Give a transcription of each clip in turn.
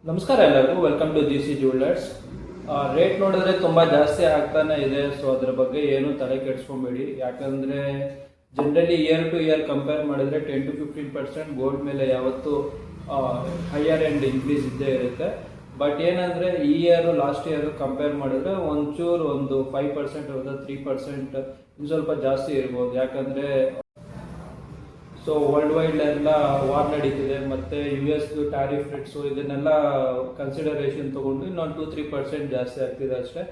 ನಮಸ್ಕಾರ ಎಲ್ಲರಿಗೂ, welcome to G C Jewellers. Rate ನೋಡಿದ್ರೆ ತುಂಬ ಜಾಸ್ತಿ ಆಗ್ತಾನೆ ಇದೆ. ಸೊ ಅದ್ರ ಬಗ್ಗೆ ಏನು ತಲೆ ಕೆಡಿಸ್ಕೊಬೇಡಿ. ಯಾಕಂದರೆ generally year to year compare ಮಾಡಿದ್ರೆ 10 to 15% ಗೋಲ್ಡ್ ಮೇಲೆ ಯಾವತ್ತೂ ಹೈಯರ್ ಎಂಡ್ ಇನ್ಕ್ರೀಸ್ ಇದ್ದೇ ಇರುತ್ತೆ. ಬಟ್ ಏನಂದರೆ ಈ ಇಯರು ಲಾಸ್ಟ್ ಇಯರು ಕಂಪೇರ್ ಮಾಡಿದ್ರೆ ಒಂಚೂರು ಒಂದು 5% ಅಥವಾ 3% ಇನ್ನು ಸ್ವಲ್ಪ ಜಾಸ್ತಿ ಇರ್ಬೋದು. ಯಾಕಂದರೆ ಸೊ ವರ್ಲ್ಡ್ ವೈಡ್ ಎಲ್ಲ ವಾರ್ ನಡೀತಿದೆ, ಮತ್ತು US ಟ್ಯಾರಿಫ್ ರೇಟ್ಸು ಇದನ್ನೆಲ್ಲ ಕನ್ಸಿಡರೇಷನ್ ತೊಗೊಂಡು ಇನ್ನೊಂದು 2-3% ಜಾಸ್ತಿ ಆಗ್ತಿದೆ ಅಷ್ಟೇ.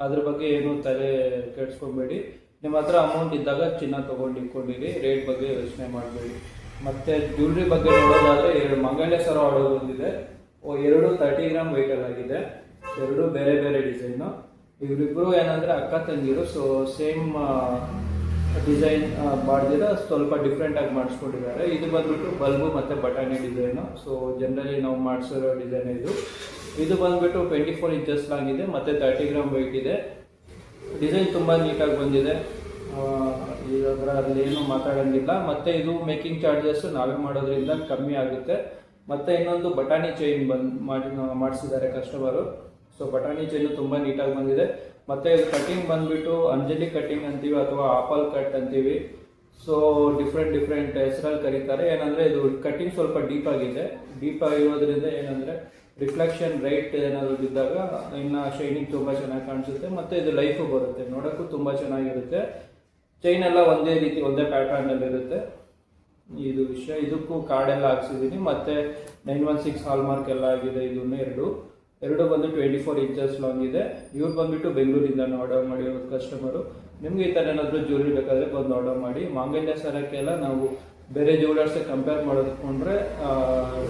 ಅದ್ರ ಬಗ್ಗೆ ಏನು ತಲೆ ಕೆಡಿಸ್ಕೊಬೇಡಿ. ನಿಮ್ಮ ಹತ್ರ ಅಮೌಂಟ್ ಇದ್ದಾಗ ಚಿನ್ನ ತೊಗೊಂಡು ಇಟ್ಕೊಂಡಿರಿ, ರೇಟ್ ಬಗ್ಗೆ ಯೋಚನೆ ಮಾಡಬೇಡಿ. ಮತ್ತು ಜ್ಯುವೆಲ್ರಿ ಬಗ್ಗೆ ನೋಡೋದಾದರೆ 2 ಮಂಗಲ್ಯ ಸರ ಆರ್ಡರ್ ಬಂದಿದೆ. 2 30 ಗ್ರಾಮ್ ವೆಯ್ಟಲ್ಲಾಗಿದೆ. 2 ಬೇರೆ ಬೇರೆ ಡಿಸೈನು. ಇವರಿಬ್ಬರು ಏನಂದರೆ ಅಕ್ಕ ತಂಗಿರು. ಸೊ ಸೇಮ್ ಡಿಸೈನ್ ಮಾಡಿದಿರ ಸ್ವಲ್ಪ ಡಿಫ್ರೆಂಟಾಗಿ ಮಾಡಿಸ್ಕೊಂಡಿದ್ದಾರೆ. ಇದು ಬಂದ್ಬಿಟ್ಟು ಬಲ್ಬು ಮತ್ತು ಬಟಾಣಿ ಡಿಸೈನು. ಸೊ ಜನರಲಿ ನಾವು ಮಾಡಿಸಿರೋ ಡಿಸೈನ್ ಇದು ಬಂದ್ಬಿಟ್ಟು 24 ಇಂಚಸ್ ಲಾಂಗ್ ಇದೆ ಮತ್ತು 30 ಗ್ರಾಮ್ ವೆಯ್ಟ್ ಇದೆ. ಡಿಸೈನ್ ತುಂಬ ನೀಟಾಗಿ ಬಂದಿದೆ. ಇದರಲ್ಲಿ ಏನು ಮಾತಾಡೋಂಗಿಲ್ಲ. ಮತ್ತು ಇದು ಮೇಕಿಂಗ್ ಚಾರ್ಜಸ್ ನಾವೇ ಮಾಡೋದ್ರಿಂದ ಕಮ್ಮಿ ಆಗುತ್ತೆ. ಮತ್ತು ಇನ್ನೊಂದು ಬಟಾಣಿ ಚೈನ್ ಮಾಡಿಸಿದ್ದಾರೆ ಕಸ್ಟಮರು. ಸೊ ಬಟಾಣಿ ಚೈನು ತುಂಬ ನೀಟಾಗಿ ಬಂದಿದೆ. ಮತ್ತು ಇದು ಕಟ್ಟಿಂಗ್ ಬಂದುಬಿಟ್ಟು ಅಂಜಲಿ ಕಟ್ಟಿಂಗ್ ಅಂತೀವಿ ಅಥವಾ ಆಪಲ್ ಕಟ್ ಅಂತೀವಿ. ಸೊ ಡಿಫ್ರೆಂಟ್ ಹೆಸರಲ್ಲಿ ಕರೀತಾರೆ. ಏನಂದರೆ ಇದು ಕಟ್ಟಿಂಗ್ ಸ್ವಲ್ಪ ಡೀಪಾಗಿದೆ. ಡೀಪಾಗಿರೋದ್ರಿಂದ ಏನಂದರೆ ರಿಫ್ಲೆಕ್ಷನ್ ರೈಟ್ ಏನಾದರೂ ಬಿದ್ದಾಗ ಇನ್ನು ಶೈನಿಂಗ್ ತುಂಬ ಚೆನ್ನಾಗಿ ಕಾಣಿಸುತ್ತೆ. ಮತ್ತು ಇದು ಲೈಫು ಬರುತ್ತೆ, ನೋಡೋಕ್ಕೂ ತುಂಬ ಚೆನ್ನಾಗಿರುತ್ತೆ. ಚೈನ್ ಎಲ್ಲ ಒಂದೇ ರೀತಿ ಒಂದೇ ಪ್ಯಾಟರ್ನಲ್ಲಿರುತ್ತೆ. ಇದು ವಿಷಯ. ಇದಕ್ಕೂ ಕಾರ್ಡೆಲ್ಲ ಹಾಕ್ಸಿದ್ದೀನಿ. ಮತ್ತು 916 ಹಾಲ್ಮಾರ್ಕ್ ಎಲ್ಲ ಆಗಿದೆ. ಇದನ್ನು ಎರಡು ಬಂದು 24 ಇಂಚಸ್ ಲಾಂಗ್ ಇದೆ. ಇವ್ರು ಬಂದುಬಿಟ್ಟು ಬೆಂಗಳೂರಿಂದ ಆರ್ಡರ್ ಮಾಡಿರೋದು ಕಸ್ಟಮರು. ನಿಮಗೆ ಈ ಥರ ಏನಾದರೂ ಜ್ಯುವೆಲ್ರಿ ಬೇಕಾದರೆ ಬಂದು ಆರ್ಡರ್ ಮಾಡಿ. ಮಾಂಗಲ್ಯ ಸರಕ್ಕೆಲ್ಲ ನಾವು ಬೇರೆ ಜ್ಯುವೆಲರ್ಸ್ಗೆ ಕಂಪೇರ್ ಮಾಡೋದಕ್ಕೊಂಡ್ರೆ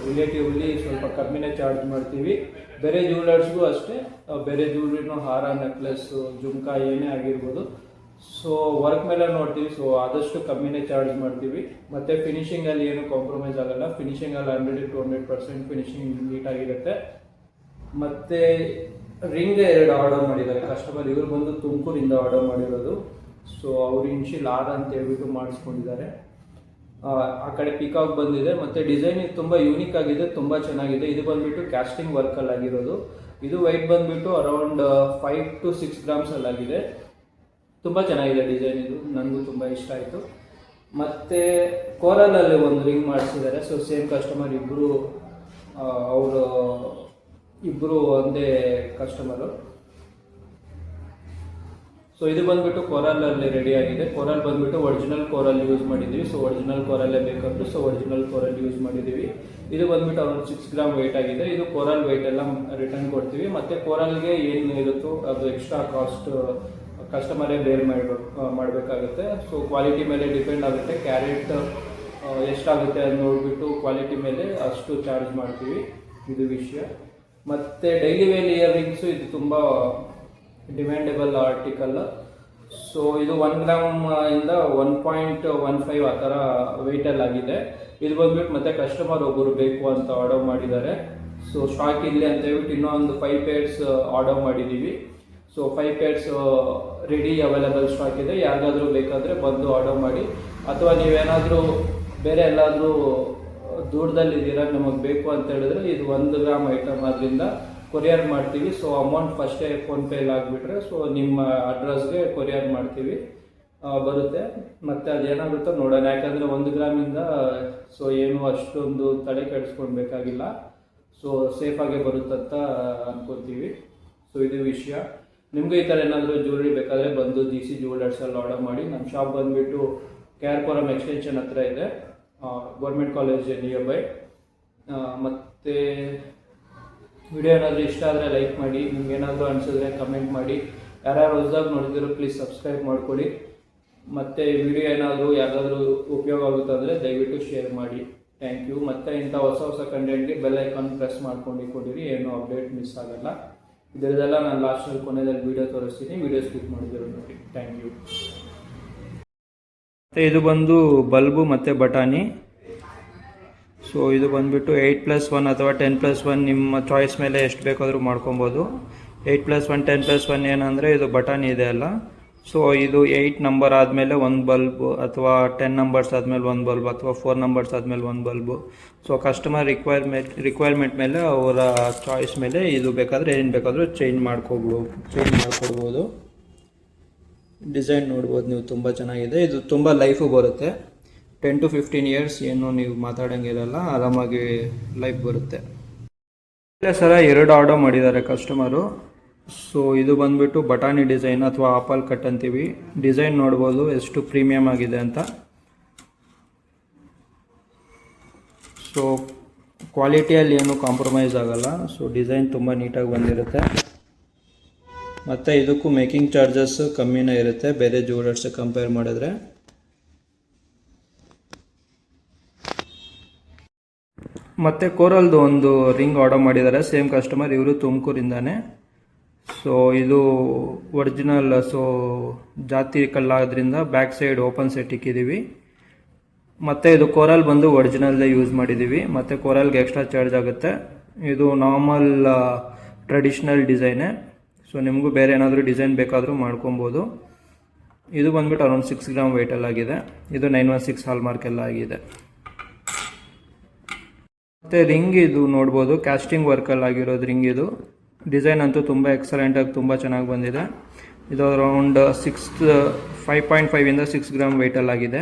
ರಿಲೇಟಿವ್ಲಿ ಸ್ವಲ್ಪ ಕಮ್ಮಿನೇ ಚಾರ್ಜ್ ಮಾಡ್ತೀವಿ. ಬೇರೆ ಜ್ಯುವೆಲರ್ಸ್ಗೂ ಅಷ್ಟೇ. ಬೇರೆ ಜ್ಯುವೆಲ್ರಿನೂ ಹಾರ, ನೆಕ್ಲೆಸ್ಸು, ಜುಮ್ಕಾ ಏನೇ ಆಗಿರ್ಬೋದು. ಸೊ ವರ್ಕ್ ಮೇಲೆ ನೋಡ್ತೀವಿ. ಸೊ ಆದಷ್ಟು ಕಮ್ಮಿನೇ ಚಾರ್ಜ್ ಮಾಡ್ತೀವಿ. ಮತ್ತು ಫಿನಿಷಿಂಗಲ್ಲಿ ಏನು ಕಾಂಪ್ರಮೈಸ್ ಆಗಲ್ಲ. ಫಿನಿಷಿಂಗಲ್ಲಿ 100-200% ಫಿನಿಷಿಂಗ್ ನೀಟಾಗಿರುತ್ತೆ. ಮತ್ತು ರಿಂಗ್ 2 ಆರ್ಡರ್ ಮಾಡಿದ್ದಾರೆ ಕಸ್ಟಮರ್. ಇವರು ಬಂದು ತುಮಕೂರಿಂದ ಆರ್ಡರ್ ಮಾಡಿರೋದು. ಸೊ ಅವರು ಇನ್ಶಿಯಲ್ R ಅಂತ ಹೇಳ್ಬಿಟ್ಟು ಮಾಡಿಸ್ಕೊಂಡಿದ್ದಾರೆ. ಆ ಕಡೆ ಪಿಕಾಕ್ ಬಂದಿದೆ. ಮತ್ತು ಡಿಸೈನ್ ತುಂಬ ಯೂನಿಕ್ ಆಗಿದೆ, ತುಂಬ ಚೆನ್ನಾಗಿದೆ. ಇದು ಬಂದುಬಿಟ್ಟು ಕ್ಯಾಸ್ಟಿಂಗ್ ವರ್ಕಲ್ಲಿ ಆಗಿರೋದು. ಇದು ವೆಯ್ಟ್ ಬಂದುಬಿಟ್ಟು ಅರೌಂಡ್ 5 to 6 ಗ್ರಾಮ್ಸಲ್ಲಾಗಿದೆ. ತುಂಬ ಚೆನ್ನಾಗಿದೆ ಡಿಸೈನ್. ಇದು ನನಗೂ ತುಂಬ ಇಷ್ಟ ಆಯಿತು. ಮತ್ತು ಕೋರಲಲ್ಲಿ ಒಂದು ರಿಂಗ್ ಮಾಡಿಸಿದ್ದಾರೆ. ಸೊ ಸೇಮ್ ಕಸ್ಟಮರ್ ಇಬ್ಬರು ಒಂದೇ ಕಸ್ಟಮರು. ಸೊ ಇದು ಬಂದುಬಿಟ್ಟು ಕೋರಲಲ್ಲಿ ರೆಡಿ ಆಗಿದೆ. ಕೋರಲ್ ಬಂದುಬಿಟ್ಟು ಒರಿಜಿನಲ್ ಕೋರಲ್ ಯೂಸ್ ಮಾಡಿದ್ದೀವಿ. ಸೊ ಒರಿಜಿನಲ್ ಕೋರಲ್ಲೇ ಬೇಕಂದ್ರೆ ಸೊ ಒರಿಜಿನಲ್ ಕೋರಲ್ ಯೂಸ್ ಮಾಡಿದ್ದೀವಿ. ಇದು ಬಂದುಬಿಟ್ಟು ಅರೌಂಡ್ 6 ಗ್ರಾಮ್ ವೆಯ್ಟ್ ಆಗಿದೆ. ಇದು ಕೋರಲ್ ವೆಯ್ಟ್ ಎಲ್ಲ ರಿಟರ್ನ್ ಕೊಡ್ತೀವಿ. ಮತ್ತು ಕೋರಲ್ಗೆ ಏನು ಇರುತ್ತೋ ಅದು ಎಕ್ಸ್ಟ್ರಾ ಕಾಸ್ಟ್ ಕಸ್ಟಮರೇ ಬೇರ್ ಮಾಡಬೇಕಾಗುತ್ತೆ. ಸೊ ಕ್ವಾಲಿಟಿ ಮೇಲೆ ಡಿಪೆಂಡ್ ಆಗುತ್ತೆ. ಕ್ಯಾರೆಟ್ ಎಷ್ಟಾಗುತ್ತೆ ಅದು ನೋಡಿಬಿಟ್ಟು ಕ್ವಾಲಿಟಿ ಮೇಲೆ ಅಷ್ಟು ಚಾರ್ಜ್ ಮಾಡ್ತೀವಿ. ಇದು ವಿಷಯ. ಮತ್ತು ಡೈಲಿ ವೇರ್ ಇಯರ್ ರಿಂಗ್ಸು ಇದು ತುಂಬ ಡಿಮ್ಯಾಂಡೇಬಲ್ ಆರ್ಟಿಕಲ್. ಸೊ ಇದು 1 ಗ್ರಾಮ್ ಇಂದ 1.15 ಆ ಥರ ವೆಯ್ಟಲ್ಲಾಗಿದೆ. ಇದು ಬಂದ್ಬಿಟ್ಟು ಮತ್ತೆ ಕಸ್ಟಮರ್ ಒಬ್ಬರು ಬೇಕು ಅಂತ ಆರ್ಡರ್ ಮಾಡಿದ್ದಾರೆ. ಸೊ ಸ್ಟಾಕ್ ಇಲ್ಲಿ ಅಂತ ಹೇಳ್ಬಿಟ್ಟು ಇನ್ನೊಂದು 5 ಪೇರ್ಸ್ ಆರ್ಡರ್ ಮಾಡಿದ್ದೀವಿ. So 5 pairs ready available stock ಇದೆ. ಯಾರಿಗಾದರೂ ಬೇಕಾದರೆ ಬಂದು ಆರ್ಡರ್ ಮಾಡಿ. ಅಥವಾ ನೀವೇನಾದರೂ ಬೇರೆ ಎಲ್ಲಾದರೂ ದೂರದಲ್ಲಿದ್ದೀರಾ, ನಮಗೆ ಬೇಕು ಅಂತ ಹೇಳಿದ್ರೆ ಇದು 1 ಗ್ರಾಮ್ ಐಟಮ್ ಆದ್ದರಿಂದ ಕೊರಿಯರ್ ಮಾಡ್ತೀವಿ. ಸೊ ಅಮೌಂಟ್ ಫಸ್ಟೇ ಫೋನ್ಪೇಲಿ ಆಗಿಬಿಟ್ರೆ ಸೊ ನಿಮ್ಮ ಅಡ್ರೆಸ್ಗೆ ಕೊರಿಯರ್ ಮಾಡ್ತೀವಿ, ಬರುತ್ತೆ. ಮತ್ತು ಅದೇನಾಗುತ್ತೋ ನೋಡೋಣ. ಯಾಕಂದರೆ 1 ಗ್ರಾಮಿಂದ ಸೊ ಏನು ಅಷ್ಟೊಂದು ತಲೆ ಕೆಡಿಸ್ಕೊಳ್ಬೇಕಾಗಿಲ್ಲ. ಸೊ ಸೇಫಾಗೆ ಬರುತ್ತಂತ ಅಂದ್ಕೊತೀವಿ. ಸೊ ಇದು ವಿಷಯ. ನಿಮಗೂ ಈ ಥರ ಏನಾದರೂ ಜ್ಯುವೆಲ್ರಿ ಬೇಕಾದರೆ ಬಂದು ಜಿ ಸಿ ಜ್ಯುವೆಲ್ಲರ್ಸಲ್ಲಿ ಆರ್ಡರ್ ಮಾಡಿ. ನಮ್ಮ ಶಾಪ್ ಬಂದುಬಿಟ್ಟು KR ಪುರಂ ಎಕ್ಸ್ಟೆನ್ಷನ್ ಹತ್ರ ಇದೆ, ಗೌರ್ಮೆಂಟ್ ಕಾಲೇಜ್ ನಿಯರ್ ಬೈ. ಮತ್ತು ವಿಡಿಯೋ ಏನಾದರೂ ಇಷ್ಟ ಆದರೆ ಲೈಕ್ ಮಾಡಿ. ನಿಮ್ಗೆ ಏನಾದರೂ ಅನಿಸಿದ್ರೆ ಕಮೆಂಟ್ ಮಾಡಿ. ಯಾರ್ಯಾರು ಹೊಸದಾಗಿ ನೋಡಿದ್ರು ಪ್ಲೀಸ್ ಸಬ್ಸ್ಕ್ರೈಬ್ ಮಾಡ್ಕೊಳ್ಳಿ. ಮತ್ತು ವಿಡಿಯೋ ಏನಾದರೂ ಯಾವುದಾದ್ರೂ ಉಪಯೋಗ ಆಗುತ್ತಂದರೆ ದಯವಿಟ್ಟು ಶೇರ್ ಮಾಡಿ. Thank you. ಮತ್ತು ಇಂಥ ಹೊಸ ಕಂಟೆಂಟ್ಗೆ ಬೆಲ್ ಐಕಾನ್ ಪ್ರೆಸ್ ಮಾಡ್ಕೊಂಡಿರಿ, ಏನೂ ಅಪ್ಡೇಟ್ ಮಿಸ್ ಆಗಲ್ಲ. ಇದರದೆಲ್ಲ ನಾನು ಲಾಸ್ಟಲ್ಲಿ ಕೊನೆಯಲ್ಲಿ ವಿಡಿಯೋ ತೋರಿಸ್ತೀನಿ. ವಿಡಿಯೋ ಸ್ಕಿಪ್ ಮಾಡಿದ್ರು ನೋಡಿ. Thank you. ಮತ್ತು ಇದು ಬಂದು ಬಲ್ಬು ಮತ್ತು ಬಟಾಣಿ. ಸೊ ಇದು ಬಂದುಬಿಟ್ಟು 8+1 ಅಥವಾ 10+1 ನಿಮ್ಮ ಚಾಯ್ಸ್ ಮೇಲೆ ಎಷ್ಟು ಬೇಕಾದರೂ ಮಾಡ್ಕೊಬೋದು. 8+1 10+1 ಏನಂದರೆ ಇದು ಬಟಾಣಿ ಇದೆ ಅಲ್ಲ. ಸೊ ಇದು 8 ನಂಬರ್ ಆದಮೇಲೆ ಒಂದು ಬಲ್ಬ್, ಅಥವಾ 10 ನಂಬರ್ಸ್ ಆದಮೇಲೆ ಒಂದು ಬಲ್ಬ್, ಅಥವಾ 4 ನಂಬರ್ಸ್ ಆದಮೇಲೆ ಒಂದು ಬಲ್ಬು. ಸೊ ಕಸ್ಟಮರ್ ರಿಕ್ವೈರ್ಮೆಂಟ್ ಮೇಲೆ, ಅವರ ಚಾಯ್ಸ್ ಮೇಲೆ ಇದು ಬೇಕಾದರೆ ಏನು ಬೇಕಾದರೂ ಚೇಂಜ್ ಮಾಡ್ಕೊಡ್ಬೋದು. ಡಿಸೈನ್ ನೋಡ್ಬೋದು ನೀವು, ತುಂಬ ಚೆನ್ನಾಗಿದೆ. ಇದು ತುಂಬ ಲೈಫು ಬರುತ್ತೆ. 10 to 15 ಇಯರ್ಸ್ ಏನು ನೀವು ಮಾತಾಡೋಂಗಿರಲ್ಲ, ಆರಾಮಾಗಿ ಲೈಫ್ ಬರುತ್ತೆ. ಇಲ್ಲ ಸರ, 2 ಆರ್ಡರ್ ಮಾಡಿದ್ದಾರೆ ಕಸ್ಟಮರು. ಸೊ ಇದು ಬಂದುಬಿಟ್ಟು ಬಟಾಣಿ ಡಿಸೈನ್ ಅಥವಾ ಆಪಲ್ ಕಟ್ ಅಂತೀವಿ. ಡಿಸೈನ್ ನೋಡ್ಬೋದು ಎಷ್ಟು ಪ್ರೀಮಿಯಮ್ ಆಗಿದೆ ಅಂತ. ಸೊ ಕ್ವಾಲಿಟಿಯಲ್ಲಿ ಏನು ಕಾಂಪ್ರಮೈಸ್ ಆಗಲ್ಲ. ಸೊ ಡಿಸೈನ್ ತುಂಬ ನೀಟಾಗಿ ಬಂದಿರುತ್ತೆ. ಮತ್ತು ಇದಕ್ಕೂ ಮೇಕಿಂಗ್ ಚಾರ್ಜಸ್ ಕಮ್ಮಿನೇ ಇರುತ್ತೆ ಬೇರೆ ಜ್ಯುವೆಲರ್ಸ್ ಕಂಪೇರ್ ಮಾಡಿದ್ರೆ. ಮತ್ತು ಕೋರಲ್ದು ಒಂದು ರಿಂಗ್ ಆರ್ಡರ್ ಮಾಡಿದ್ದಾರೆ ಸೇಮ್ ಕಸ್ಟಮರ್, ಇವರು ತುಮಕೂರಿಂದಾನೆ. ಸೊ ಇದು ಒರಿಜಿನಲ್, ಸೊ ಜಾತಿ ಕಲ್ಲಾದ್ರಿಂದ ಬ್ಯಾಕ್ ಸೈಡ್ ಓಪನ್ ಸೆಟ್ ಇಕ್ಕಿದ್ದೀವಿ. ಮತ್ತು ಇದು ಕೋರಲ್ ಬಂದು ಒರಿಜಿನಲ್ದೇ ಯೂಸ್ ಮಾಡಿದ್ದೀವಿ. ಮತ್ತು ಕೋರಲ್ಗೆ ಎಕ್ಸ್ಟ್ರಾ ಚಾರ್ಜ್ ಆಗುತ್ತೆ. ಇದು ನಾರ್ಮಲ್ ಟ್ರೆಡಿಷ್ನಲ್ ಡಿಸೈನೇ. ಸೊ ನಿಮಗೂ ಬೇರೆ ಏನಾದರೂ ಡಿಸೈನ್ ಬೇಕಾದರೂ ಮಾಡ್ಕೊಬೋದು. ಇದು ಬಂದುಬಿಟ್ಟು ಅರೌಂಡ್ 6 ಗ್ರಾಮ್ ವೆಯ್ಟಲ್ಲಾಗಿದೆ. ಇದು 916 ಹಾಲ್ಮಾರ್ಕ್ ಎಲ್ಲ ಆಗಿದೆ. ಮತ್ತು ರಿಂಗ್ ಇದು ನೋಡ್ಬೋದು, ಕ್ಯಾಸ್ಟಿಂಗ್ ವರ್ಕಲ್ಲಿ ಆಗಿರೋದು ರಿಂಗ್. ಇದು ಡಿಸೈನ್ ಅಂತೂ ತುಂಬ ಎಕ್ಸಲೆಂಟಾಗಿ ತುಂಬ ಚೆನ್ನಾಗಿ ಬಂದಿದೆ. ಇದು ಅರೌಂಡ್ 5.5 6 ಗ್ರಾಮ್ ವೆಯ್ಟಲ್ಲಾಗಿದೆ.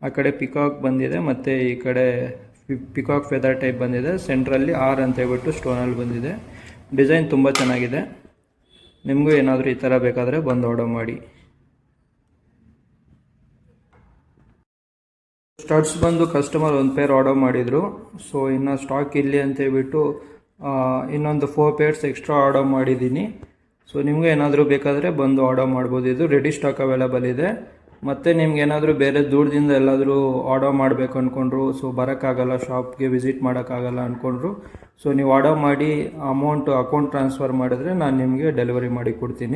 ಆ ಕಡೆ ಪಿಕಾಕ್ ಬಂದಿದೆ, ಮತ್ತು ಈ ಕಡೆ ಪಿಕಾಕ್ ಫೆದರ್ ಟೈಪ್ ಬಂದಿದೆ. ಸೆಂಟ್ರಲ್ಲಿ ಆರ್ ಅಂತ ಹೇಳ್ಬಿಟ್ಟು ಸ್ಟೋನಲ್ಲಿ ಬಂದಿದೆ. ಡಿಸೈನ್ ತುಂಬ ಚೆನ್ನಾಗಿದೆ. ನಿಮಗೂ ಏನಾದರೂ ಈ ಥರ ಬೇಕಾದರೆ ಬಂದು ಆರ್ಡರ್ ಮಾಡಿ. ಸ್ಟಡ್ಸ್ ಬಂದು ಕಸ್ಟಮರ್ ಒಂದು ಪೇರ್ ಆರ್ಡರ್ ಮಾಡಿದರು. ಸೊ ಇನ್ನು ಸ್ಟಾಕ್ ಇಲ್ಲಿ ಅಂತ ಹೇಳ್ಬಿಟ್ಟು ಇನ್ನೊಂದು 4 ಪೇರ್ಸ್ ಎಕ್ಸ್ಟ್ರಾ ಆರ್ಡರ್ ಮಾಡಿದ್ದೀನಿ. ಸೊ ನಿಮಗೂ ಏನಾದರೂ ಬೇಕಾದರೆ ಬಂದು ಆರ್ಡರ್ ಮಾಡ್ಬೋದು. ಇದು ರೆಡಿ ಸ್ಟಾಕ್ ಅವೈಲೇಬಲ್ ಇದೆ. ಮತ್ತು ನಿಮ್ಗೆ ಏನಾದರೂ ಬೇರೆ ದೂರದಿಂದ ಎಲ್ಲಾದರೂ ಆರ್ಡರ್ ಮಾಡಬೇಕು ಅಂದ್ಕೊಂಡ್ರು, ಸೊ ಬರೋಕ್ಕಾಗಲ್ಲ, ಶಾಪ್ಗೆ ವಿಸಿಟ್ ಮಾಡೋಕ್ಕಾಗಲ್ಲ ಅಂದ್ಕೊಂಡ್ರು, ಸೊ ನೀವು ಆರ್ಡರ್ ಮಾಡಿ ಅಮೌಂಟ್ ಅಕೌಂಟ್ ಟ್ರಾನ್ಸ್ಫರ್ ಮಾಡಿದ್ರೆ ನಾನು ನಿಮಗೆ ಡೆಲಿವರಿ ಮಾಡಿ ಕೊಡ್ತೀನಿ.